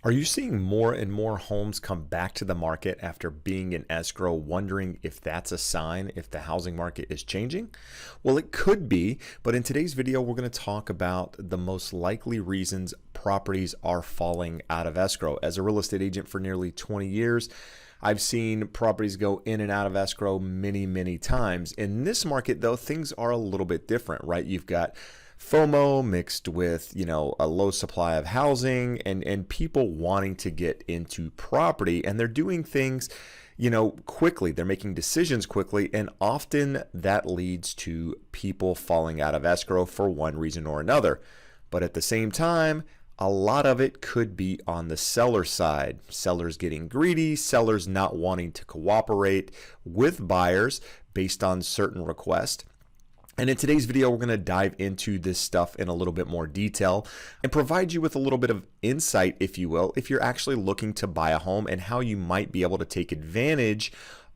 Are you seeing more and more homes come back to the market after being in escrow, wondering if that's a sign if the housing market is changing? Well, it could be, but in today's video, we're going to talk about the most likely reasons properties are falling out of escrow. As a real estate agent for nearly 20 years, I've seen properties go in and out of escrow many times. In this market, though, things are a little bit different, right? You've got FOMO mixed with, a low supply of housing and people wanting to get into property, and they're doing things, quickly. They're making decisions quickly, and often that leads to people falling out of escrow for one reason or another. But at the same time, a lot of it could be on the seller side. Sellers getting greedy, sellers not wanting to cooperate with buyers based on certain requests. And in today's video, we're going to dive into this stuff in a little bit more detail and provide you with a little bit of insight, if you will, if you're actually looking to buy a home and how you might be able to take advantage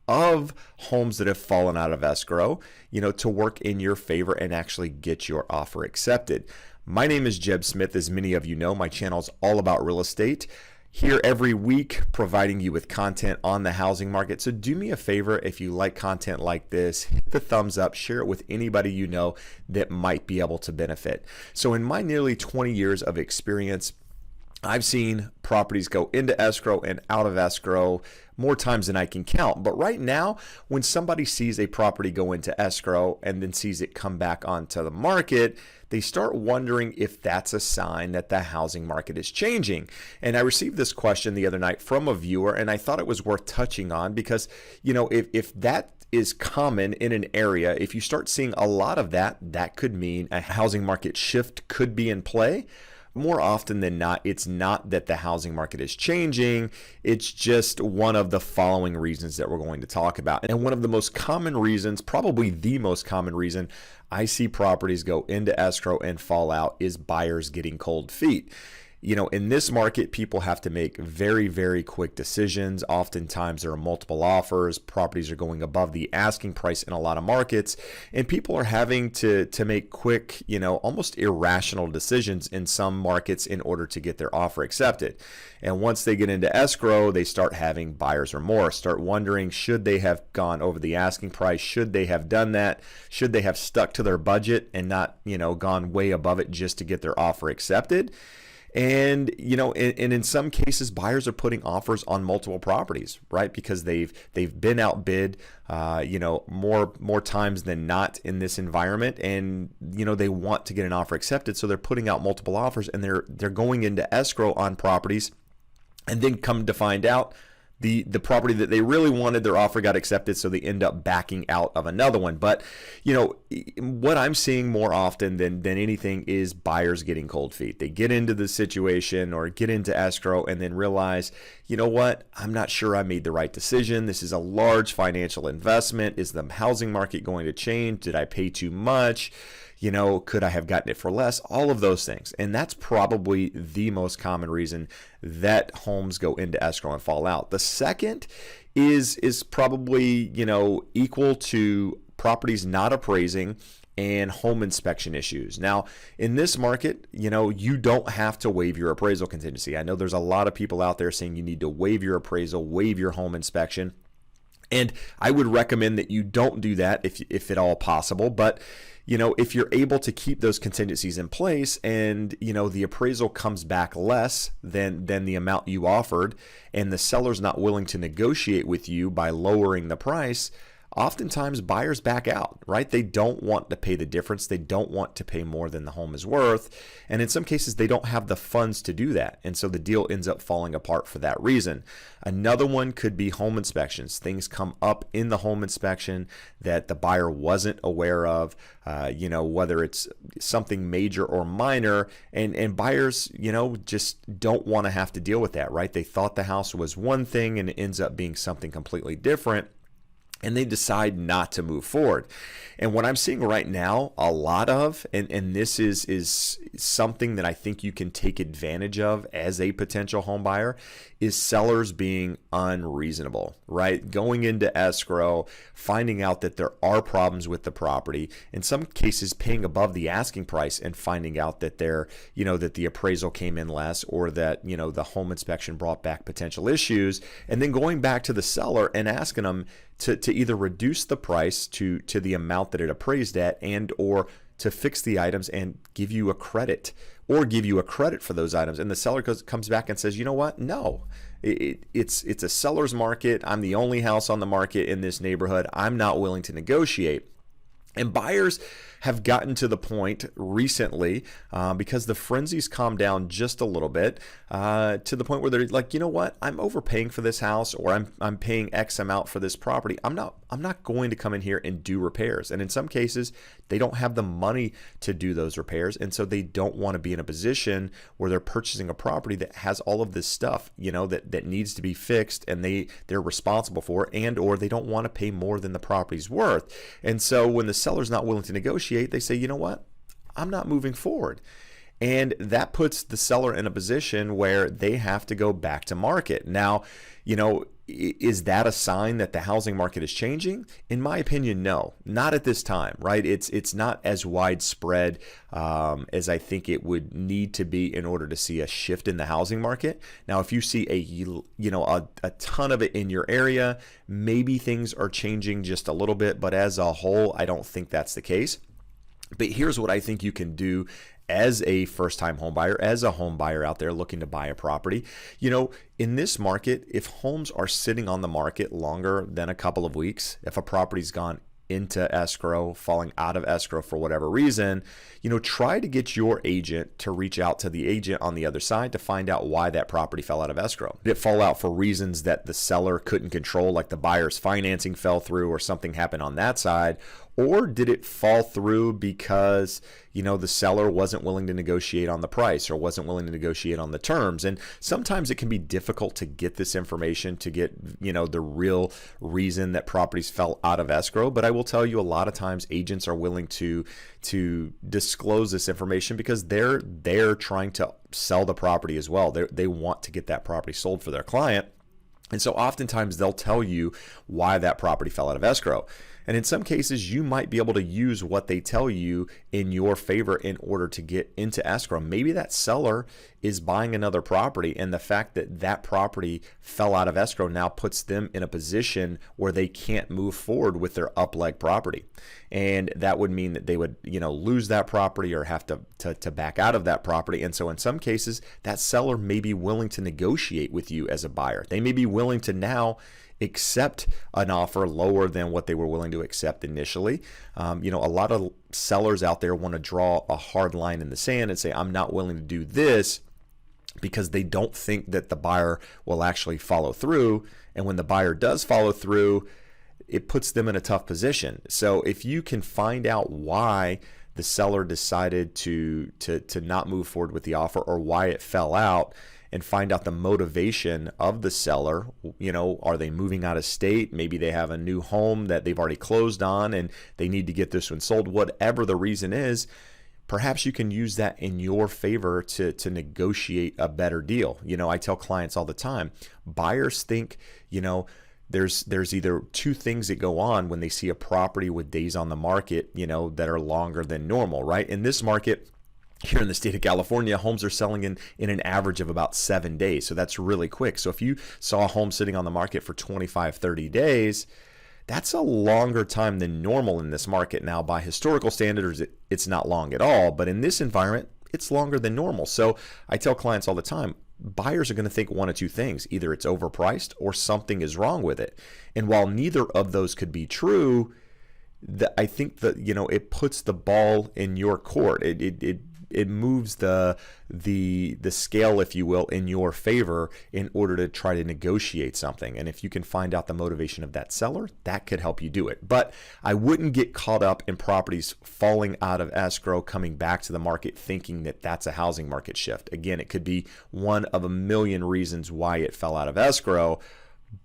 of homes that have fallen out of escrow, to work in your favor and actually get your offer accepted. My name is Jeb Smith. As many of you know, my channel is all about real estate. Here every week, providing you with content on the housing market. So do me a favor, if you like content like this, hit the thumbs up, share it with anybody you know that might be able to benefit. So in my nearly 20 years of experience, I've seen properties go into escrow and out of escrow more times than I can count. But right now, when somebody sees a property go into escrow and then sees it come back onto the market, they start wondering if that's a sign that the housing market is changing. And I received this question the other night from a viewer, and I thought it was worth touching on because, if that is common in an area, if you start seeing a lot of that, that could mean a housing market shift could be in play. More often than not, it's not that the housing market is changing. It's just one of the following reasons that we're going to talk about. And one of the most common reasons, probably the most common reason I see properties go into escrow and fall out is buyers getting cold feet. In this market, people have to make very quick decisions. Oftentimes there are multiple offers. Properties are going above the asking price in a lot of markets, and people are having to make quick, almost irrational decisions in some markets in order to get their offer accepted. And once they get into escrow, they start having buyer's remorse, start wondering, should they have gone over the asking price? Should they have done that? Should they have stuck to their budget and not, gone way above it just to get their offer accepted? And in some cases, buyers are putting offers on multiple properties, right? Because they've been outbid, more times than not in this environment, and they want to get an offer accepted, so they're putting out multiple offers, and they're going into escrow on properties, and then come to find out the property that they really wanted, their offer got accepted, so they end up backing out of another one. But what I'm seeing more often than anything is buyers getting cold feet. They get into the situation or get into escrow and then realize, what, I'm not sure I made the right decision. This is a large financial investment. Is the housing market going to change? Did I pay too much? Could I have gotten it for less? All of those things. And that's probably the most common reason that homes go into escrow and fall out. The second is probably, equal to properties not appraising and home inspection issues. Now, in this market, you don't have to waive your appraisal contingency. I know there's a lot of people out there saying you need to waive your appraisal, waive your home inspection. And I would recommend that you don't do that if at all possible. But if you're able to keep those contingencies in place and, the appraisal comes back less than the amount you offered, and the seller's not willing to negotiate with you by lowering the price, oftentimes buyers back out, right? They don't want to pay the difference. They don't want to pay more than the home is worth. And in some cases, they don't have the funds to do that. And so the deal ends up falling apart for that reason. Another one could be home inspections. Things come up in the home inspection that the buyer wasn't aware of, whether it's something major or minor, and buyers, just don't want to have to deal with that, right? They thought the house was one thing and it ends up being something completely different. and they decide not to move forward. And what I'm seeing right now, a lot of, and this is something that I think you can take advantage of as a potential home buyer, is sellers being unreasonable, right? Going into escrow, finding out that there are problems with the property, in some cases paying above the asking price and finding out that that the appraisal came in less, or that, the home inspection brought back potential issues, and then going back to the seller and asking them to either reduce the price to the amount that it appraised at, and or to fix the items and give you a credit, or give you a credit for those items. And the seller comes back and says, you know what? No, it's a seller's market. I'm the only house on the market in this neighborhood. I'm not willing to negotiate. And buyers have gotten to the point recently, because the frenzy's calmed down just a little bit, to the point where they're like, you know what, I'm overpaying for this house, or I'm paying X amount for this property. I'm not going to come in here and do repairs. And in some cases, they don't have the money to do those repairs, and so they don't want to be in a position where they're purchasing a property that has all of this stuff, that needs to be fixed, and they're responsible for, and or they don't want to pay more than the property's worth. And so when the seller's not willing to negotiate, they say, you know what, I'm not moving forward. And that puts the seller in a position where they have to go back to market. Now, is that a sign that the housing market is changing? In my opinion, no, not at this time, right? It's not as widespread as I think it would need to be in order to see a shift in the housing market. Now, if you see a ton of it in your area, maybe things are changing just a little bit, but as a whole, I don't think that's the case. But here's what I think you can do as a first-time home buyer, as a home buyer out there looking to buy a property. In this market, if homes are sitting on the market longer than a couple of weeks, if a property's gone into escrow, falling out of escrow for whatever reason, try to get your agent to reach out to the agent on the other side to find out why that property fell out of escrow. Did it fall out for reasons that the seller couldn't control, like the buyer's financing fell through or something happened on that side? Or did it fall through because, the seller wasn't willing to negotiate on the price, or wasn't willing to negotiate on the terms? And sometimes it can be difficult to get this information, to get, the real reason that properties fell out of escrow. But I will tell you, a lot of times agents are willing to disclose this information because they're trying to sell the property as well. They want to get that property sold for their client. And so oftentimes they'll tell you why that property fell out of escrow. And in some cases, you might be able to use what they tell you in your favor in order to get into escrow. Maybe that seller is buying another property, and the fact that that property fell out of escrow now puts them in a position where they can't move forward with their up-leg property. And that would mean that they would, lose that property or have to back out of that property. And so in some cases, that seller may be willing to negotiate with you as a buyer. They may be willing to now accept an offer lower than what they were willing to accept initially. A lot of sellers out there want to draw a hard line in the sand and say, I'm not willing to do this, because they don't think that the buyer will actually follow through. And when the buyer does follow through, it puts them in a tough position. So if you can find out why the seller decided to not move forward with the offer, or why it fell out, and find out the motivation of the seller, are they moving out of state? Maybe they have a new home that they've already closed on and they need to get this one sold. Whatever the reason is, perhaps you can use that in your favor to negotiate a better deal. I tell clients all the time, buyers think, there's either two things that go on when they see a property with days on the market, that are longer than normal, right? In this market, here in the state of California, homes are selling in an average of about 7 days. So that's really quick. So if you saw a home sitting on the market for 25, 30 days, that's a longer time than normal in this market. Now, by historical standards, it's not long at all. But in this environment, it's longer than normal. So I tell clients all the time, buyers are going to think one of two things. Either it's overpriced or something is wrong with it. And while neither of those could be true, I think that, it puts the ball in your court. It moves the scale, if you will, in your favor in order to try to negotiate something. And if you can find out the motivation of that seller, that could help you do it. But I wouldn't get caught up in properties falling out of escrow, coming back to the market, thinking that that's a housing market shift. Again, it could be one of a million reasons why it fell out of escrow.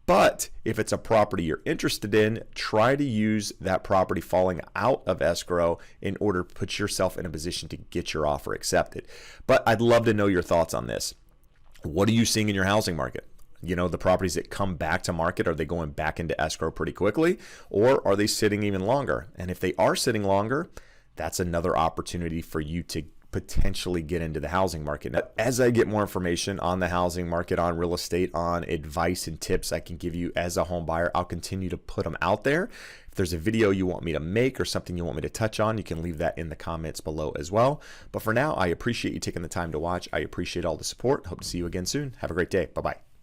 But if it's a property you're interested in, try to use that property falling out of escrow in order to put yourself in a position to get your offer accepted. But I'd love to know your thoughts on this. What are you seeing in your housing market? You know, the properties that come back to market, are they going back into escrow pretty quickly, or are they sitting even longer? And if they are sitting longer, that's another opportunity for you to potentially get into the housing market. Now, as I get more information on the housing market, on real estate, on advice and tips I can give you as a home buyer, I'll continue to put them out there. If there's a video you want me to make or something you want me to touch on, you can leave that in the comments below as well. But for now, I appreciate you taking the time to watch. I appreciate all the support. Hope to see you again soon. Have a great day. Bye-bye.